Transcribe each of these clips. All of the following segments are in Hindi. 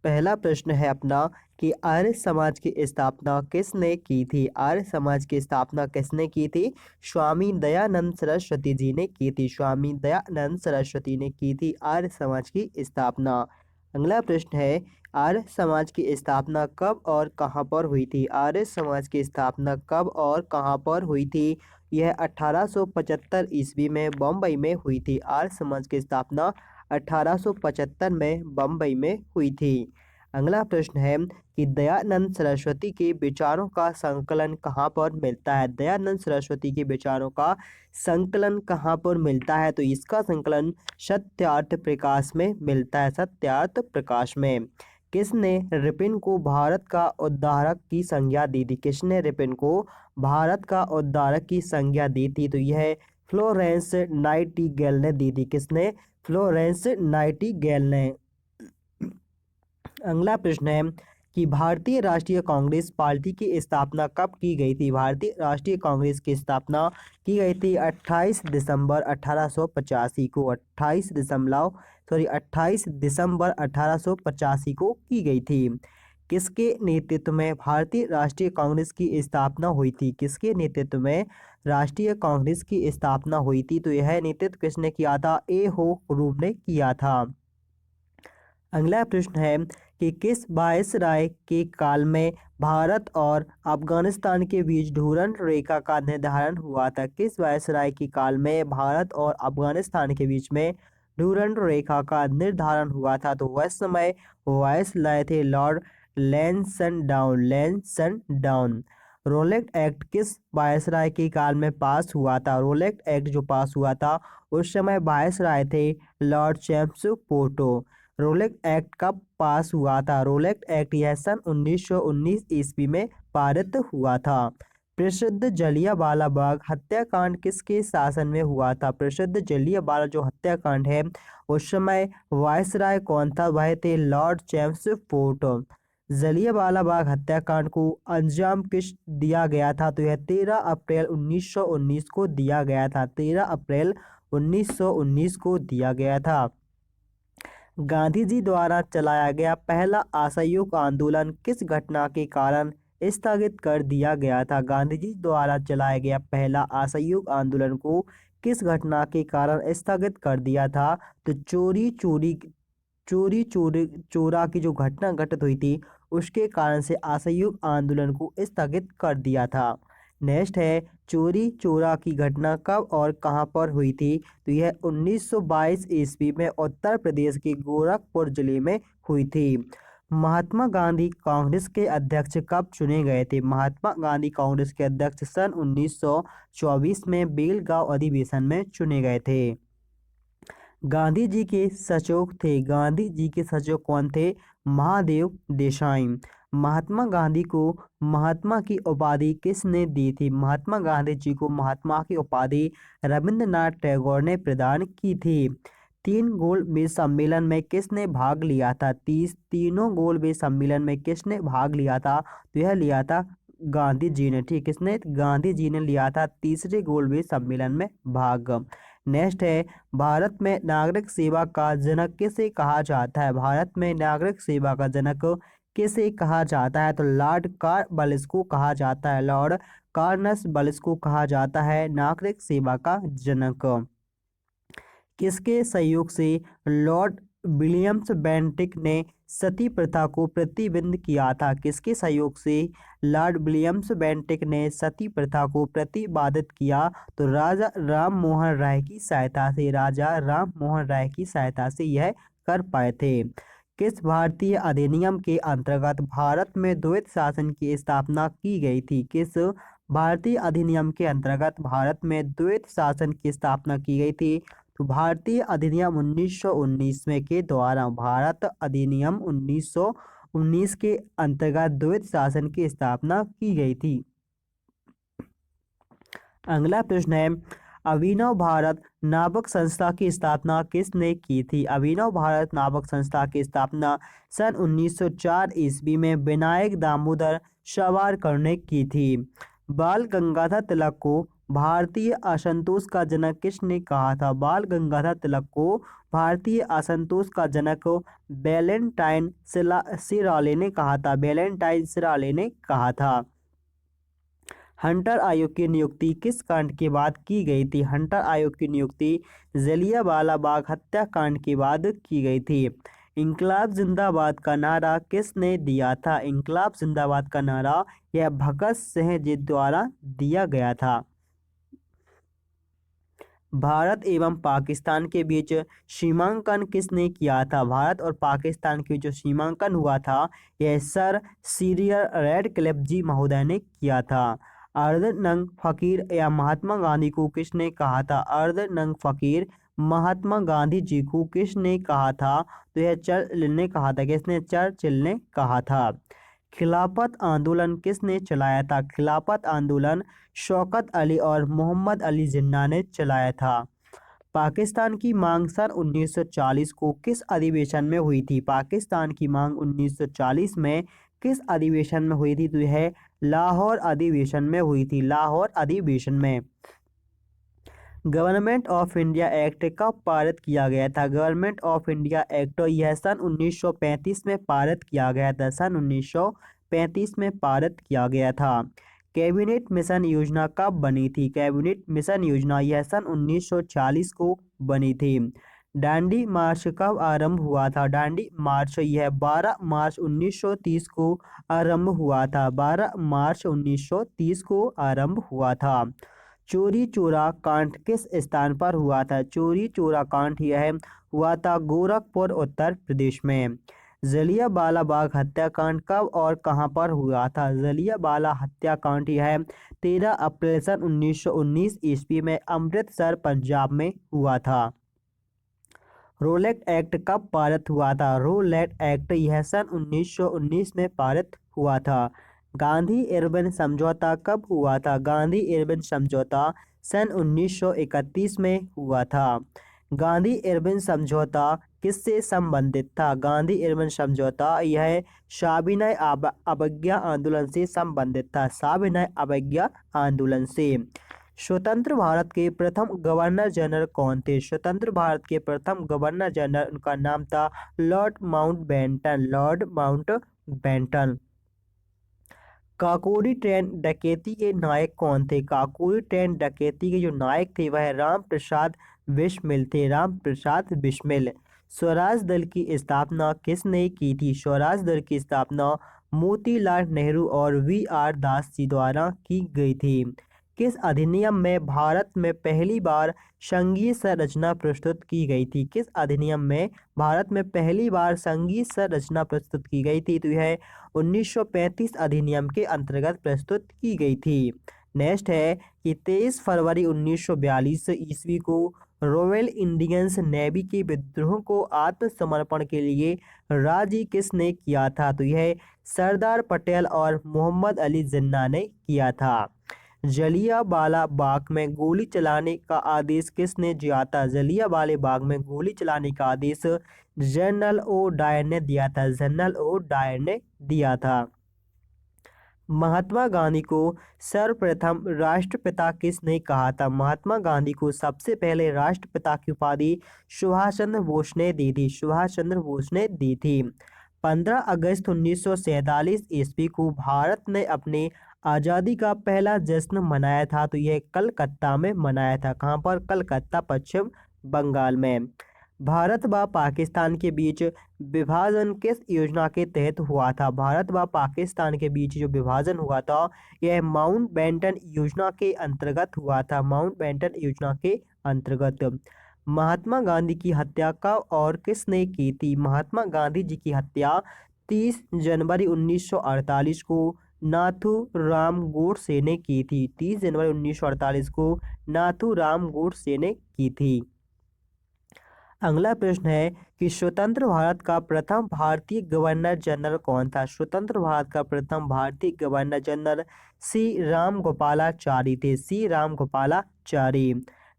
पहला प्रश्न है अपना कि आर्य समाज की स्थापना किसने की थी। आर्य समाज की स्थापना किसने की थी। स्वामी दयानंद सरस्वती जी ने की थी। स्वामी दयानंद सरस्वती ने की थी आर्य समाज की स्थापना। अगला प्रश्न है आर्य समाज की स्थापना कब और कहां पर हुई थी। आर्य समाज की स्थापना कब और कहां पर हुई थी। यह 1875 ईस्वी में बम्बई में हुई थी। आर्य समाज की स्थापना 1875 में बम्बई में हुई थी। अगला प्रश्न है कि दयानंद सरस्वती के विचारों का संकलन कहाँ पर मिलता है। दयानंद सरस्वती के विचारों का संकलन कहाँ पर मिलता है। तो इसका संकलन सत्यार्थ प्रकाश में मिलता है। सत्यार्थ प्रकाश में। किसने रिपन को भारत का उद्धारक की संज्ञा दी थी। किसने रिपन को भारत का उद्धारक की संज्ञा दी थी। तो यह फ्लोरेंस नाइटिंगेल ने दी थी। किसने। फ्लोरेंस नाइटिंगेल ने। अगला प्रश्न है कि भारतीय राष्ट्रीय कांग्रेस पार्टी की स्थापना कब की गई थी। भारतीय राष्ट्रीय कांग्रेस की स्थापना की गई थी 28 दिसंबर 1885 को। 28 दिसंबर 1885 को की गई थी। किसके नेतृत्व में भारतीय राष्ट्रीय कांग्रेस की स्थापना हुई थी। किसके नेतृत्व में राष्ट्रीय कांग्रेस की स्थापना हुई थी। तो यह नेतृत्व किसने किया था। ए हो रूम ने किया था। अगला प्रश्न है कि किस वायसराय के काल में भारत और अफगानिस्तान के बीच ढूंढन रेखा का निर्धारण हुआ था। किस वायसराय के काल में भारत और अफगानिस्तान के बीच में ढूंढन रेखा का निर्धारण हुआ था। तो वह समय वायसराय थे लॉर्ड लैंसडाउन। लैंसडाउन। रोलेक्ट एक्ट किस वायसराय के काल में पास हुआ था। रोलेक्ट एक्ट जो पास हुआ था उस समय वायसराय थे लॉर्ड चैम्सफोर्ड। रोलेक्ट एक्ट कब पास हुआ था। रोलेक्ट एक्ट यह सन 1919 ईस्वी में पारित हुआ था। प्रसिद्ध जलियांवाला बाग हत्याकांड किसके शासन में हुआ था। प्रसिद्ध जलियांवाला जो हत्याकांड है उस समय वायसराय कौन था। वह थे लॉर्ड चैम्सफोर्ड। जलियांवाला बाग हत्याकांड को अंजाम किस दिया गया था। तो यह 13 अप्रैल 1919 को दिया गया था। 13 अप्रैल 1919 को दिया गया था। गांधी जी द्वारा चलाया गया पहला असहयोग आंदोलन किस घटना के कारण स्थगित कर दिया गया था। गांधी जी द्वारा चलाया गया पहला असहयोग आंदोलन को किस घटना के कारण स्थगित कर दिया था। तो चोरा की जो घटना घटित हुई थी उसके कारण से असहयोग आंदोलन को स्थगित कर दिया था। नेक्स्ट है चोरी चोरा की घटना कब और कहां पर हुई थी। तो यह 1922 ईस्वी में उत्तर प्रदेश के गोरखपुर जिले में हुई थी। महात्मा गांधी कांग्रेस के अध्यक्ष कब चुने गए थे। महात्मा गांधी कांग्रेस के अध्यक्ष सन 1924 में बेलगांव अधिवेशन में चुने गए थे। गांधी जी के सचिव थे। गांधी जी के सचिव कौन थे। महादेव देसाई। महात्मा गांधी को महात्मा की उपाधि किसने दी थी। महात्मा गांधी जी को महात्मा की उपाधि रविंद्रनाथ टैगोर ने प्रदान की थी। तीन गोल मेज सम्मेलन में किसने भाग लिया था। तीनों गोल मेज सम्मेलन में किसने भाग लिया था। तो यह लिया था गांधी जी ने। ठीक। किसने। गांधी जी ने लिया था तीसरे गोल मेज सम्मेलन में भाग। नेक्स्ट है भारत में नागरिक सेवा का जनक किसे कहा जाता है। भारत में नागरिक सेवा का जनक किसे कहा जाता है। तो लॉर्ड कॉर्नवालिस को कहा जाता है। लॉर्ड कॉर्नवालिस को कहा जाता है नागरिक सेवा का जनक। किसके सहयोग से लॉर्ड विलियम्स बेंटिक ने सती प्रथा को प्रतिबंध किया था। किसके सहयोग से लॉर्ड विलियम्स बेंटिक ने सती प्रथा को प्रतिबंधित किया। तो राजा राम मोहन राय की सहायता से। राजा राम मोहन राय की सहायता से यह कर पाए थे। किस भारतीय अधिनियम के अंतर्गत भारत में द्वैत शासन की स्थापना की गई थी। किस भारतीय अधिनियम के अंतर्गत भारत में द्वैत शासन की स्थापना की गई थी। तो भारतीय अधिनियम 1919 में के द्वारा भारत अधिनियम 1919 के अंतर्गत द्वैत शासन की स्थापना की गई थी। अगला प्रश्न है अभिनव भारत नामक संस्था की स्थापना किसने की थी। अभिनव भारत नामक संस्था की स्थापना सन 1904 ईस्वी में विनायक दामोदर सावरकर ने की थी। बाल गंगाधर तिलक को भारतीय असंतोष का जनक किसने कहा था। बाल गंगाधर तिलक को भारतीय असंतोष का जनक वैलेंटाइन सिराले ने कहा था। वैलेंटाइन सिराले ने कहा था। हंटर आयोग की नियुक्ति किस कांड के बाद की गई थी? हंटर आयोग की नियुक्ति जलियांवाला बाग हत्याकांड के बाद की गई थी। इंकलाब जिंदाबाद का नारा किसने दिया था? इंकलाब जिंदाबाद का नारा यह भगत सिंह जी द्वारा दिया गया था। भारत एवं पाकिस्तान के बीच सीमांकन किसने किया था? भारत और पाकिस्तान के बीच जो सीमांकन हुआ था यह सर सीरियल रेडक्लिफ जी महोदय ने किया था। अर्ध नंग फकीर या महात्मा गांधी को किसने कहा था? अर्ध नंग फकीर महात्मा गांधी जी को किसने कहा था? तो यह चर्चिल ने कहा था। किसने? चर्चिल ने कहा था। खिलाफत आंदोलन किसने चलाया था? खिलाफत आंदोलन शौकत अली और मोहम्मद अली जिन्ना ने चलाया था। पाकिस्तान की मांग सन 1940 को किस अधिवेशन में हुई थी? पाकिस्तान की मांग 1940 में किस अधिवेशन में हुई थी? तो यह लाहौर अधिवेशन में हुई थी। लाहौर अधिवेशन में। गवर्नमेंट ऑफ इंडिया एक्ट कब पारित किया गया था? गवर्नमेंट ऑफ इंडिया एक्ट यह सन 1935 में पारित किया गया था। सन 1935 में पारित किया गया था। कैबिनेट मिशन योजना कब बनी थी? कैबिनेट मिशन योजना यह सन 1940 को बनी थी। दांडी मार्च कब आरंभ हुआ था? दांडी मार्च यह 12 मार्च 1930 को आरंभ हुआ था। 12 मार्च 1930 को आरंभ हुआ था। चोरी चोरा कांड किस स्थान पर हुआ था? चोरी चोरा कांड यह हुआ था गोरखपुर उत्तर प्रदेश में। जलियांवाला बाग हत्याकांड कब और कहां पर हुआ था? जलियांवाला हत्याकांड यह 13 अप्रैल सन 1919 ईस्वी में अमृतसर पंजाब में हुआ था। रोलेट एक्ट कब पारित हुआ था? रोलेट एक्ट यह सन 1919 में पारित हुआ था। गांधी इरविन समझौता कब हुआ था? गांधी इरविन समझौता सन 1931 में हुआ था। गांधी इरविन समझौता किससे संबंधित था? गांधी इरविन समझौता यह सविनय अवज्ञा आंदोलन से संबंधित था। सविनय अवज्ञा आंदोलन से। स्वतंत्र भारत के प्रथम गवर्नर जनरल कौन थे? स्वतंत्र भारत के प्रथम गवर्नर जनरल, उनका नाम था Lord Mountbatten. Lord Mountbatten. Kakori train डकैती के नायक कौन थे? काकोरी ट्रेन डकैती के जो नायक थे वह राम प्रसाद बिस्मिल थे। राम प्रसाद बिस्मिल। स्वराज दल की स्थापना किसने की थी? स्वराज दल की स्थापना मोतीलाल नेहरू और वी.आर. दास जी द्वारा की गई थी। किस अधिनियम में भारत में पहली बार संघीय संरचना प्रस्तुत की गई थी? किस अधिनियम में भारत में पहली बार संघीय संरचना प्रस्तुत की गई थी? तो यह 1935 अधिनियम के अंतर्गत प्रस्तुत की गई थी। नेक्स्ट है कि 23 फरवरी 1942 ईस्वी को रॉयल इंडियंस नेवी के विद्रोह को आत्मसमर्पण के लिए राजी किसने किया था? तो यह सरदार पटेल और मोहम्मद अली जिन्ना ने किया था। जलियांवाला बाग में गोली चलाने का आदेश किसने दिया था? जलियांवाला बाग में गोली चलाने का आदेश जनरल ओ डायर ने दिया था। जनरल ओ डायर ने दिया था। महात्मा गांधी को सर्वप्रथम राष्ट्रपिता किसने कहा था? महात्मा गांधी को सबसे पहले राष्ट्रपिता की उपाधि सुभाष चंद्र बोस ने दी थी। सुभाष चंद्र बोस ने दी थी। 15 अगस्त 1947 ईस्वी को भारत ने अपनी आज़ादी का पहला जश्न मनाया था। तो यह कलकत्ता में मनाया था। कहाँ पर? कलकत्ता, पश्चिम बंगाल में। भारत व पाकिस्तान के बीच विभाजन किस योजना के तहत हुआ था? भारत व पाकिस्तान के बीच जो विभाजन हुआ था यह माउंटबेटन योजना के अंतर्गत हुआ था। माउंटबेटन योजना के अंतर्गत। महात्मा गांधी की हत्या कब और किसने की थी? महात्मा गांधी जी की हत्या 30 जनवरी 1948 को नाथूराम गोडसे ने की थी। 30 जनवरी 1948 को नाथूराम गोडसे ने की थी। अगला प्रश्न है कि स्वतंत्र भारत का प्रथम भारतीय गवर्नर जनरल कौन था? स्वतंत्र भारत का प्रथम भारतीय गवर्नर जनरल सी रामगोपालाचारी थे। सी रामगोपालाचारी।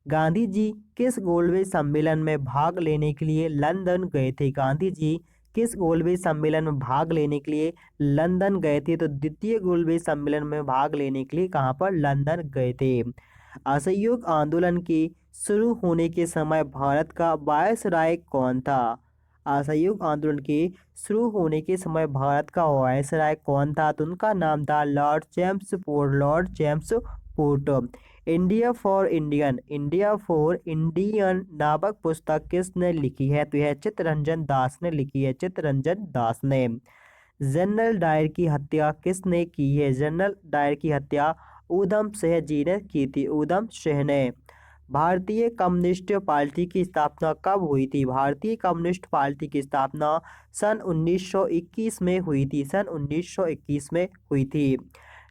गांधी जी किस गोलमेज सम्मेलन में भाग लेने के लिए लंदन गए थे? गांधी जी किस गोलमेज सम्मेलन में भाग लेने के लिए लंदन गए थे? तो द्वितीय गोलमेज सम्मेलन में भाग लेने के लिए कहाँ पर? लंदन गए थे। असहयोग आंदोलन के शुरू होने के समय भारत का वायसराय कौन था? असहयोग आंदोलन के शुरू होने के समय भारत का वायसराय कौन था? तो उनका नाम था Lord James Ford. Lord James Ford. India for Indian नामक पुस्तक किसने लिखी है? तो यह चित्तरंजन दास ने लिखी है। चित्तरंजन दास ने। जनरल डायर की हत्या किसने की है? जनरल डायर की हत्या ऊधम सिंह जी ने की थी। ऊधम सिंह ने। भारतीय कम्युनिस्ट पार्टी की स्थापना कब हुई थी? भारतीय कम्युनिस्ट पार्टी की स्थापना सन 1921 में हुई थी। सन 1921 में हुई थी।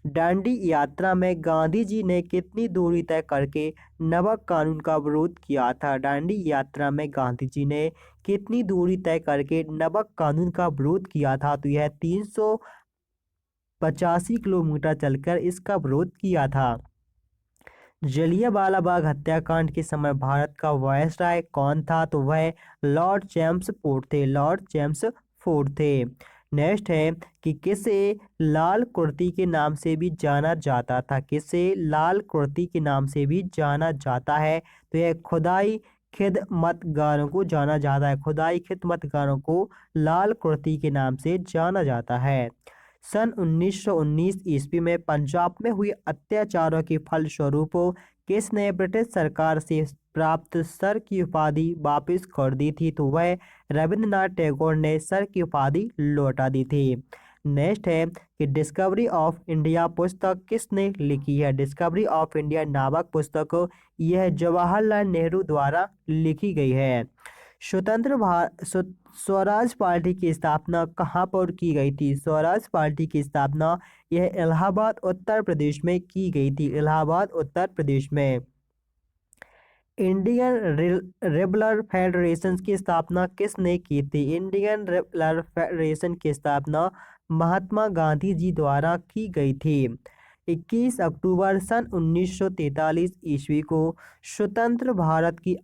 दांडी यात्रा में गांधी जी ने कितनी दूरी तय करके नमक कानून का विरोध किया था? दांडी यात्रा में गांधी जी ने कितनी दूरी तय करके नमक कानून का विरोध किया था? तो यह 385 किलोमीटर चलकर इसका विरोध किया था। जलियांवाला बाग हत्याकांड के समय भारत का वायसराय कौन था? तो वह लॉर्ड जेम्स फोर्ड थे। लॉर्ड जेम्स फोर्ड थे। नेक्स्ट है कि किसे लाल कुर्ती के नाम से भी जाना जाता था? किसे लाल कुर्ती के नाम से भी जाना जाता है? तो यह खुदाई खिदमतगारों को जाना जाता है। खुदाई खिदमतगारों को लाल कुर्ती के नाम से जाना जाता है। सन 1919 ईस्वी में पंजाब में हुए अत्याचारों के फलस्वरूप किसने ब्रिटिश सरकार से प्राप्त सर की उपाधि वापस कर दी थी? तो वह रविंद्रनाथ टैगोर ने सर की उपाधि लौटा दी थी। नेक्स्ट है कि डिस्कवरी ऑफ इंडिया पुस्तक किसने लिखी है? डिस्कवरी ऑफ इंडिया नामक पुस्तक यह जवाहरलाल नेहरू द्वारा लिखी गई है। स्वराज पार्टी की स्थापना कहाँ पर की गई थी? स्वराज पार्टी की स्थापना यह इलाहाबाद उत्तर प्रदेश में की गई थी। इलाहाबाद उत्तर प्रदेश में। इंडियन रेबलर फेडरेशन की स्थापना किसने की थी? इंडियन रेबलर फेडरेशन की स्थापना महात्मा गांधी जी द्वारा की गई थी। 21 अक्टूबर सन 1943 ईस्वी को स्वतंत्र भारत की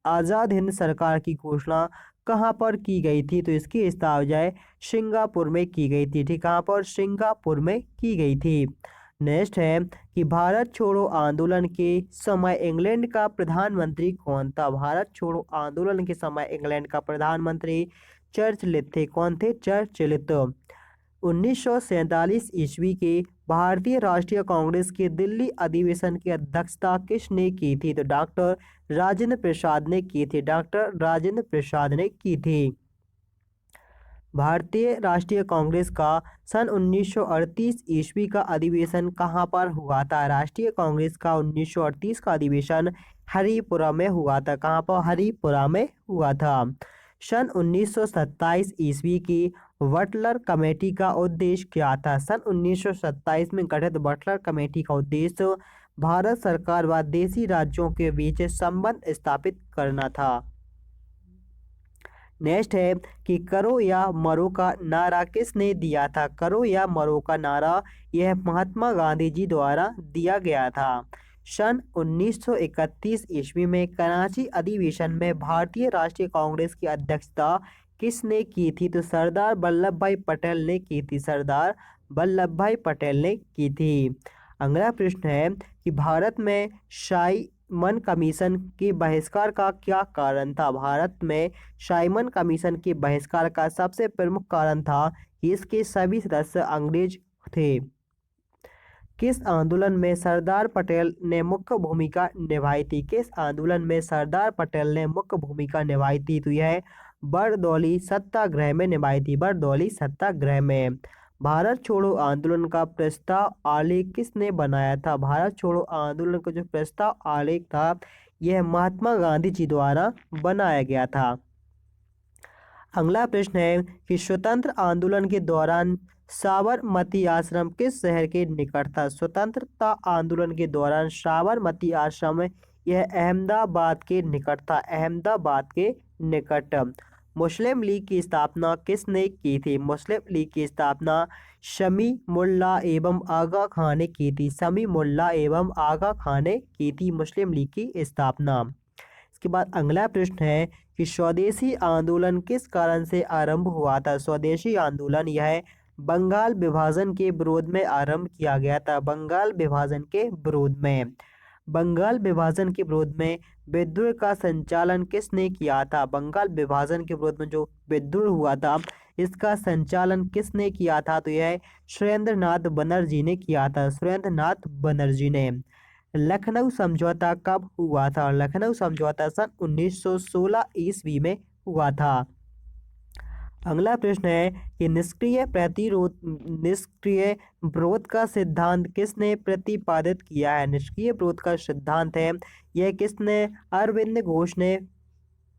आज़ाद हिंद सरकार की घोषणा कहाँ पर की गई थी? तो इसकी स्थापना सिंगापुर में की गई थी। ठीक, कहाँ पर? सिंगापुर में की गई थी। नेक्स्ट है कि भारत छोड़ो आंदोलन के समय इंग्लैंड का प्रधानमंत्री कौन था? भारत छोड़ो आंदोलन के समय इंग्लैंड का प्रधानमंत्री चर्चिल थे। कौन थे? चर्चिल। 1947 ईस्वी के भारतीय राष्ट्रीय कांग्रेस के दिल्ली अधिवेशन की अध्यक्षता किसने की थी? तो डॉक्टर राजेंद्र प्रसाद ने की थी। डॉक्टर राजेंद्र प्रसाद ने की थी। भारतीय राष्ट्रीय कांग्रेस का सन 1938 ईस्वी का अधिवेशन कहाँ पर हुआ था? राष्ट्रीय कांग्रेस का 1938 का अधिवेशन हरिपुरा में हुआ था। कहाँ पर? हरिपुरा में हुआ था। सन 1927 ईस्वी की बटलर कमेटी का उद्देश्य क्या था? सन 1927 में गठित बटलर कमेटी का उद्देश्य भारत सरकार व देशी राज्यों के बीच संबंध स्थापित करना था। नेक्स्ट है कि करो या मरो का नारा किसने दिया था? करो या मरो का नारा यह महात्मा गांधी जी द्वारा दिया गया था। सन 1931 ईस्वी में कराची अधिवेशन में भारतीय राष्ट्रीय कांग्रेस की अध्यक्षता किसने की थी? तो सरदार वल्लभ भाई पटेल ने की थी। सरदार वल्लभ भाई पटेल ने की थी। अगला प्रश्न है कि भारत में साइमन कमीशन के बहिष्कार का क्या कारण था? भारत में साइमन कमीशन के बहिष्कार का सबसे प्रमुख कारण था कि इसके सभी सदस्य अंग्रेज थे। किस आंदोलन में सरदार पटेल ने मुख्य भूमिका निभाई थी? किस आंदोलन में सरदार पटेल ने मुख्य भूमिका निभाई थी? तो यह बरदौली सत्याग्रह में निभाई थी। बरदौली सत्याग्रह में। भारत छोड़ो आंदोलन का प्रस्ताव आलेख किसने बनाया था? भारत छोड़ो आंदोलन का जो प्रस्ताव आलेख था यह महात्मा गांधी जी द्वारा बनाया गया था। अगला प्रश्न है कि स्वतंत्र आंदोलन के दौरान साबरमती आश्रम किस शहर के निकट था? स्वतंत्रता आंदोलन के दौरान साबरमती आश्रम यह अहमदाबाद के निकट था। अहमदाबाद के निकट। मुस्लिम लीग की स्थापना किसने की थी? मुस्लिम लीग की स्थापना शमी मुल्ला एवं आगा खान ने की थी। शमी मुल्ला एवं आगा खान ने की थी मुस्लिम लीग की स्थापना। इसके बाद अगला प्रश्न है कि स्वदेशी आंदोलन किस कारण से आरंभ हुआ था? स्वदेशी आंदोलन यह बंगाल विभाजन के विरोध में आरंभ किया गया था। बंगाल विभाजन के विरोध में, बंगाल विभाजन के विरोध में विद्रोह का संचालन किसने किया था? बंगाल विभाजन के विरोध में जो विद्रोह हुआ था, इसका संचालन किसने किया था? तो यह सुरेंद्र नाथ बनर्जी ने किया था। सुरेंद्र नाथ बनर्जी ने। लखनऊ समझौता कब हुआ था? लखनऊ समझौता सन 1916 ईस्वी में हुआ था। अगला प्रश्न है कि निष्क्रिय विरोध का सिद्धांत किसने प्रतिपादित किया है? निष्क्रिय विरोध का सिद्धांत है, यह किसने? अरविंद घोष ने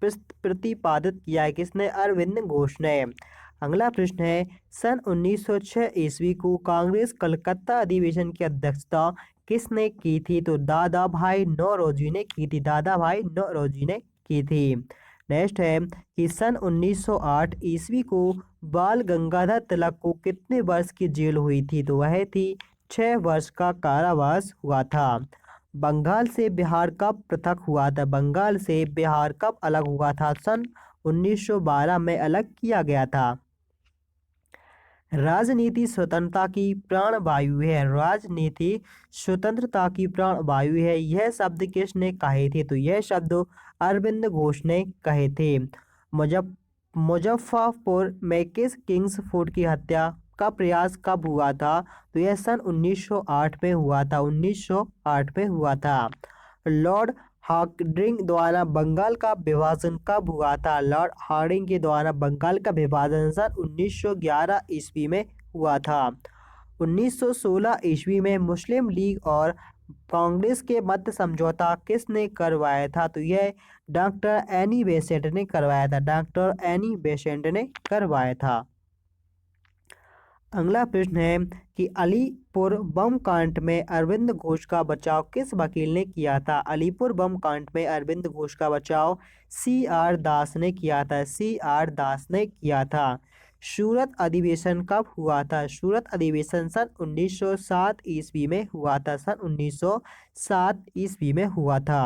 प्रतिपादित किया है। किसने? अरविंद घोष ने। अगला प्रश्न है, सन 1906 ईस्वी को कांग्रेस कलकत्ता अधिवेशन की अध्यक्षता किसने की थी? तो दादा भाई नौरोजी ने की थी। दादा भाई नौरोजी ने की थी। नेक्स्ट है कि सन 1908 ईस्वी को बाल गंगाधर तिलक को कितने वर्ष की जेल हुई थी? तो वह थी 6 वर्ष का कारावास हुआ था। बंगाल से बिहार कब पृथक हुआ था? बंगाल से बिहार कब अलग हुआ था? सन 1912 में अलग किया गया था। राजनीति स्वतंत्रता की प्राणवायु है। राजनीति स्वतंत्रता की प्राणवायु है, यह शब्द किसने कहे थे? तो यह शब्द अरविंद घोष ने कहे थे। मुजफ्फरपुर में किस किंग्स फोर्ड की हत्या का प्रयास कब हुआ था? तो यह सन 1908 में हुआ था। 1908 में हुआ था। लॉर्ड हार्डिंग द्वारा बंगाल का विभाजन कब हुआ था? लॉर्ड हार्डिंग के द्वारा बंगाल का विभाजन सन 1911 ईस्वी में हुआ था। 1916 ईस्वी में मुस्लिम लीग और कांग्रेस के मध्य समझौता किसने करवाया था? तो यह डॉक्टर एनी बेसेंट ने करवाया था। डॉक्टर एनी बेसेंट ने करवाया था। अगला प्रश्न है कि अलीपुर बम कांड में अरविंद घोष का बचाव किस वकील ने किया था? अलीपुर बम कांड में अरविंद घोष का बचाव CR दास ने किया था। CR दास ने किया था। सूरत अधिवेशन कब हुआ था? सूरत अधिवेशन सन 1907 ईस्वी में हुआ था। सन 1907 ईस्वी में हुआ था।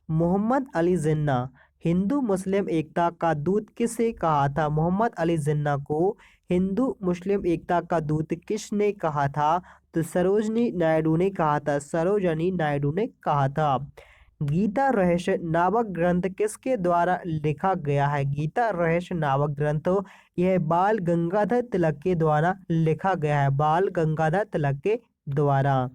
मोहम्मद अली जिन्ना हिंदू मुस्लिम एकता का दूत किसे कहा था? मोहम्मद अली जिन्ना को हिंदू मुस्लिम एकता का दूत किसने कहा था? तो सरोजनी नायडू ने कहा था। सरोजनी नायडू ने कहा था। गीता रहस्य नामक ग्रंथ किसके द्वारा लिखा गया है? गीता रहस्य नामक ग्रंथ यह बाल गंगाधर तिलक के द्वारा लिखा गया है। बाल गंगाधर तिलक के द्वारा।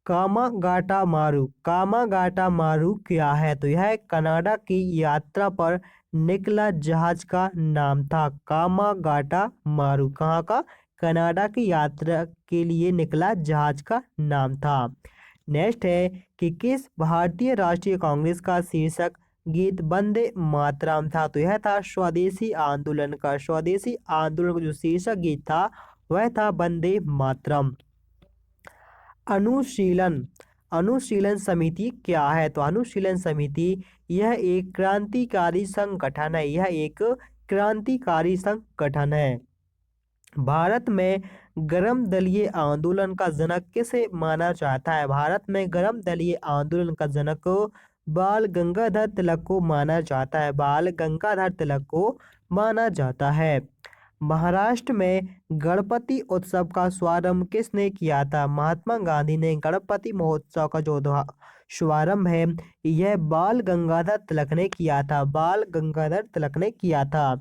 कामागाटा मारू, कामागाटा मारू क्या है? तो यह कनाडा की यात्रा पर निकला जहाज का नाम था। कामागाटा मारू कहाँ का? कनाडा की यात्रा के लिए निकला जहाज का नाम था। नेक्स्ट है कि किस भारतीय राष्ट्रीय कांग्रेस का शीर्षक गीत वंदे मातरम था? तो यह था स्वदेशी आंदोलन का। स्वदेशी आंदोलन का जो शीर्षक गीत था वह था वंदे मातरम। अनुशीलन, अनुशीलन समिति क्या है? तो अनुशीलन समिति यह एक क्रांतिकारी संगठन है। यह एक क्रांतिकारी संगठन है। भारत में गर्म दलीय आंदोलन का जनक किसे माना जाता है? भारत में गर्म दलीय आंदोलन का जनक बाल गंगाधर तिलक को माना जाता है। बाल गंगाधर तिलक को माना जाता है। महाराष्ट्र में गणपति उत्सव का शुभारंभ किसने किया था? महात्मा गांधी ने गणपति महोत्सव का जो शुभारंभ है यह बाल गंगाधर तिलक ने किया था। बाल गंगाधर तिलक ने किया था।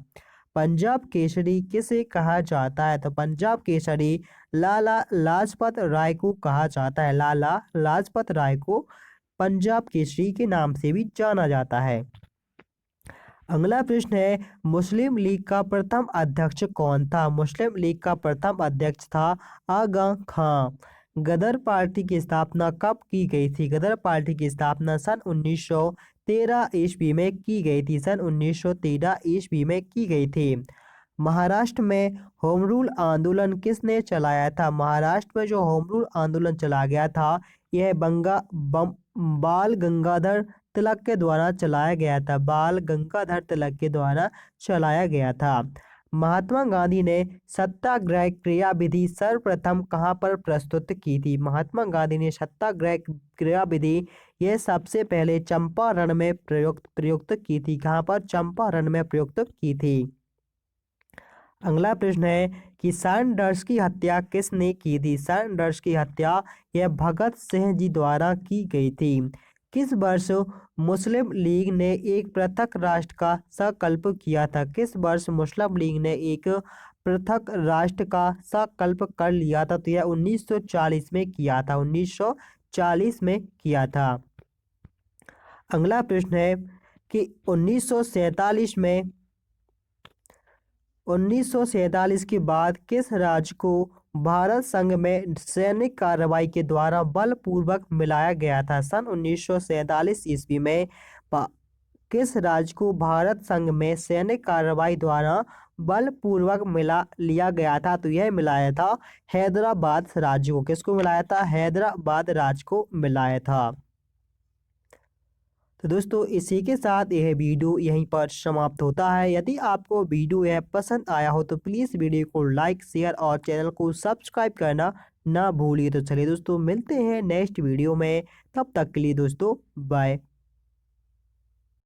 पंजाब केसरी किसे कहा जाता है? तो पंजाब केसरी लाला लाजपत राय को कहा जाता है। लाला लाजपत राय को पंजाब केसरी के नाम से भी जाना जाता है। अगला प्रश्न है, मुस्लिम लीग का प्रथम अध्यक्ष कौन था? मुस्लिम लीग का प्रथम अध्यक्ष था आगा खां। गदर पार्टी की स्थापना कब की गई थी? गदर पार्टी की स्थापना सन 1913 ईस्वी में की गई थी। सन 1913 ईस्वी में की गई थी। महाराष्ट्र में होम रूल आंदोलन किसने चलाया था? महाराष्ट्र में जो होम रूल आंदोलन चला गया था यह बाल गंगाधर तिलक के द्वारा चलाया गया था। बाल गंगाधर तिलक के द्वारा चलाया गया था। महात्मा गांधी ने सत्याग्रह क्रियाविधि सर्वप्रथम कहाँ पर प्रस्तुत की थी? महात्मा गांधी ने सत्याग्रह क्रियाविधि यह सबसे पहले चंपारण में प्रयुक्त की थी। कहाँ पर? चंपारण में प्रयुक्त की थी। अगला प्रश्न है कि सैंडर्स की हत्या किसने की थी। सैंडर्स की हत्या यह भगत सिंह जी द्वारा की गई थी। किस वर्ष मुस्लिम लीग ने एक पृथक राष्ट्र का संकल्प किया था। किस वर्ष मुस्लिम लीग ने एक पृथक राष्ट्र का संकल्प कर लिया था। तो यह 1940 में किया था। 1940 में किया था। अगला प्रश्न है कि 1947 के बाद किस राज्य को भारत संघ में सैनिक कार्रवाई के द्वारा बलपूर्वक मिलाया गया था। सन 1947 ईस्वी में किस राज्य को भारत संघ में सैनिक कार्रवाई द्वारा बलपूर्वक मिला लिया गया था। तो यह मिलाया था हैदराबाद राज्य को। किसको मिलाया था। हैदराबाद राज्य को मिलाया था। तो दोस्तों इसी के साथ यह वीडियो यहीं पर समाप्त होता है। यदि आपको वीडियो यह पसंद आया हो तो प्लीज़ वीडियो को लाइक शेयर और चैनल को सब्सक्राइब करना ना भूलिए। तो चलिए दोस्तों मिलते हैं नेक्स्ट वीडियो में। तब तक के लिए दोस्तों बाय।